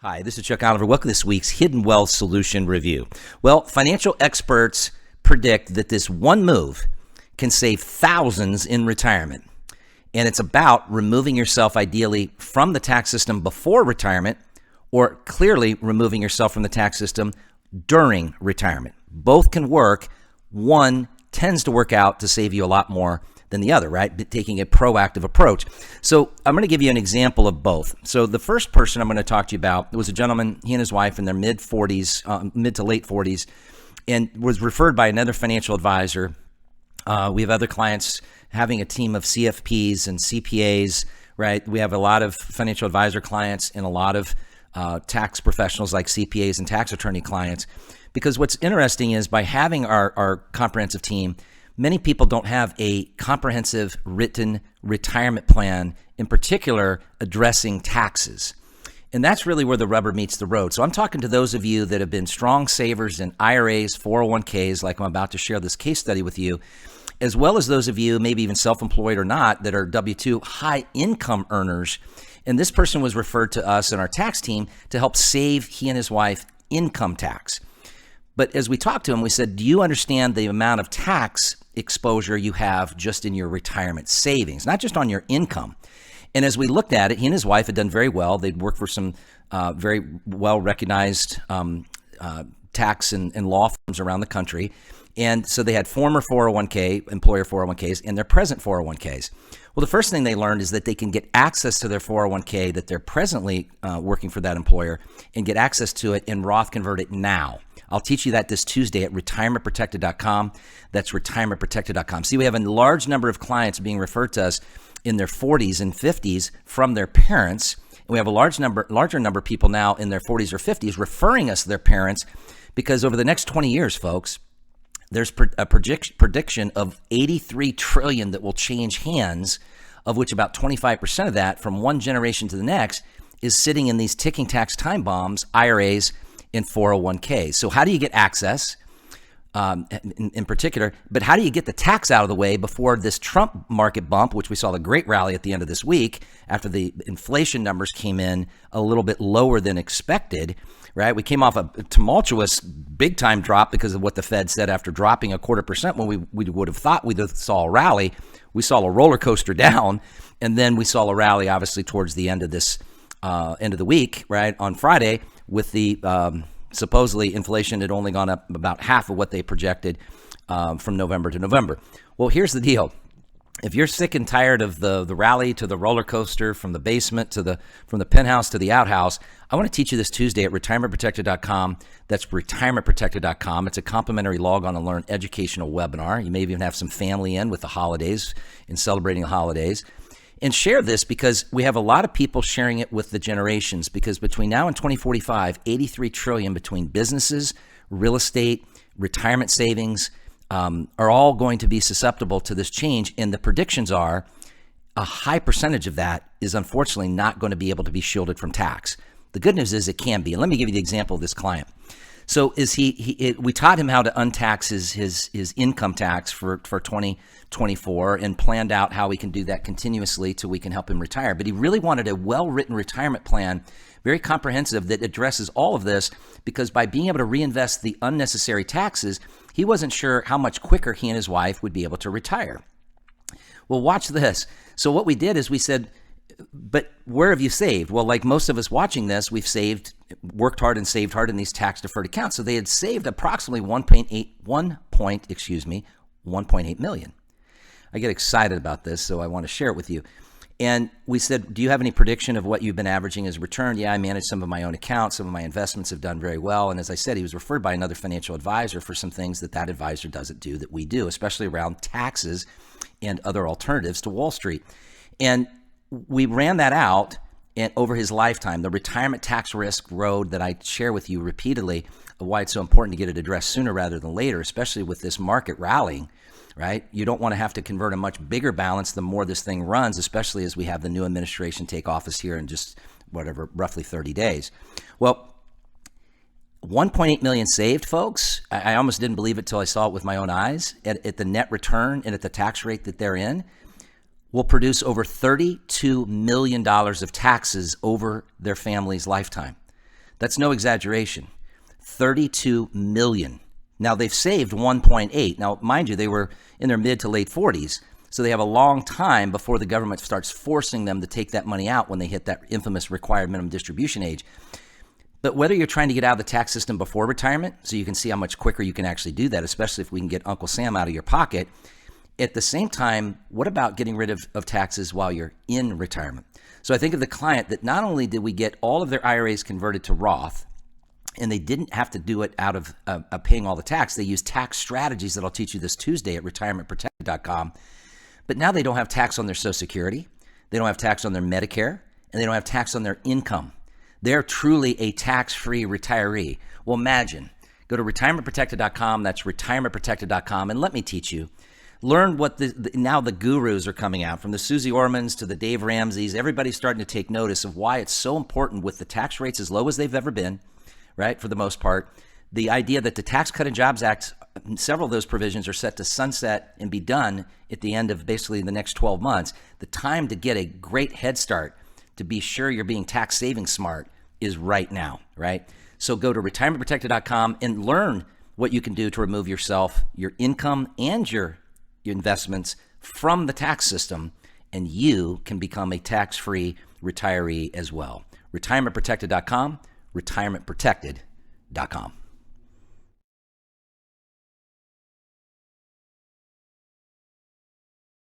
Hi, this is Chuck Oliver. Welcome to this week's Hidden Wealth Solution Review. Well, financial experts predict that this one move can save thousands in retirement. And it's about removing yourself ideally from the tax system before retirement, or clearly removing yourself from the tax system during retirement. Both can work. One tends to work out to save you a lot more than the other, right? Taking a proactive approach. So I'm going to give you an example of both. So the first person I'm going to talk to you about was a gentleman, he and his wife in their mid to late 40s, and was referred by another financial advisor. We have other clients having a team of CFPs and CPAs, right? We have a lot of financial advisor clients and a lot of tax professionals like CPAs and tax attorney clients. Because what's interesting is by having our comprehensive team, many people don't have a comprehensive written retirement plan, in particular addressing taxes. And that's really where the rubber meets the road. So I'm talking to those of you that have been strong savers in IRAs, 401ks, like I'm about to share this case study with you, as well as those of you, maybe even self-employed or not, that are W-2 high income earners. And this person was referred to us and our tax team to help save he and his wife income tax. But as we talked to him, we said, do you understand the amount of tax exposure you have just in your retirement savings, not just on your income? And as we looked at it, he and his wife had done very well. They'd worked for some very well-recognized tax and law firms around the country. And so they had former 401k, employer 401ks, and their present 401ks. Well, the first thing they learned is that they can get access to their 401k that they're presently working for that employer and get access to it and Roth convert it now. I'll teach you that this Tuesday at retirementprotected.com. That's retirementprotected.com. See, we have a large number of clients being referred to us in their 40s and 50s from their parents. And we have a larger number of people now in their 40s or 50s referring us to their parents, because over the next 20 years, folks, there's a prediction of $83 trillion that will change hands, of which about 25% of that from one generation to the next is sitting in these ticking tax time bombs, IRAs, and 401ks. So how do you get access in particular, but how do you get the tax out of the way before this Trump market bump, which we saw the great rally at the end of this week after the inflation numbers came in a little bit lower than expected, right? We came off a tumultuous big time drop because of what the Fed said after dropping 0.25% when we would have thought we saw a rally. We saw a roller coaster down, and then we saw a rally obviously towards the end of this end of the week, right, on Friday, with the supposedly inflation had only gone up about half of what they projected from November to November. Well, here's the deal. If you're sick and tired of the rally to the roller coaster, from the basement to from the penthouse to the outhouse, I want to teach you this Tuesday at retirementprotected.com. That's retirementprotected.com. It's a complimentary log on and learn educational webinar. You may even have some family in with the holidays and celebrating the holidays. And share this because we have a lot of people sharing it with the generations, because between now and 2045, $83 trillion between businesses, real estate, retirement savings are all going to be susceptible to this change. And the predictions are a high percentage of that is unfortunately not going to be able to be shielded from tax. The good news is it can be. And let me give you the example of this client. So we taught him how to untax his income tax for 2024 and planned out how we can do that continuously till we can help him retire. But he really wanted a well-written retirement plan, very comprehensive, that addresses all of this, because by being able to reinvest the unnecessary taxes, he wasn't sure how much quicker he and his wife would be able to retire. Well, watch this. So what we did is we said, but where have you saved? Well, like most of us watching this, we've worked hard and saved hard in these tax deferred accounts. So they had saved approximately 1.8 million. I get excited about this, so I want to share it with you. And we said, do you have any prediction of what you've been averaging as return? Yeah, I manage some of my own accounts. Some of my investments have done very well. And as I said, he was referred by another financial advisor for some things that advisor doesn't do that we do, especially around taxes and other alternatives to Wall Street. And we ran that out and over his lifetime, the retirement tax risk road that I share with you repeatedly, of why it's so important to get it addressed sooner rather than later, especially with this market rallying, right? You don't want to have to convert a much bigger balance the more this thing runs, especially as we have the new administration take office here in just roughly 30 days. Well, 1.8 million saved, folks. I almost didn't believe it till I saw it with my own eyes. At the net return and at the tax rate that they're in, will produce over $32 million of taxes over their family's lifetime. That's no exaggeration. 32 million. Now they've saved 1.8. Now, mind you, they were in their mid to late 40s, so they have a long time before the government starts forcing them to take that money out when they hit that infamous required minimum distribution age. But whether you're trying to get out of the tax system before retirement, so you can see how much quicker you can actually do that, especially if we can get Uncle Sam out of your pocket, at the same time, what about getting rid of taxes while you're in retirement? So I think of the client that not only did we get all of their IRAs converted to Roth, and they didn't have to do it out of paying all the tax. They used tax strategies that I'll teach you this Tuesday at retirementprotected.com. But now they don't have tax on their Social Security. They don't have tax on their Medicare, and they don't have tax on their income. They're truly a tax-free retiree. Well, imagine. Go to retirementprotected.com. That's retirementprotected.com, and let me teach you. Learn what now the gurus are coming out, from the Susie Ormans to the Dave Ramseys. Everybody's starting to take notice of why it's so important, with the tax rates as low as they've ever been, right, for the most part. The idea that the Tax Cut and Jobs Act, several of those provisions are set to sunset and be done at the end of basically the next 12 months. The time to get a great head start, to be sure you're being tax saving smart, is right now, right? So go to retirementprotected.com and learn what you can do to remove yourself, your income, and your investments from the tax system, and you can become a tax-free retiree as well. Retirementprotected.com, retirementprotected.com.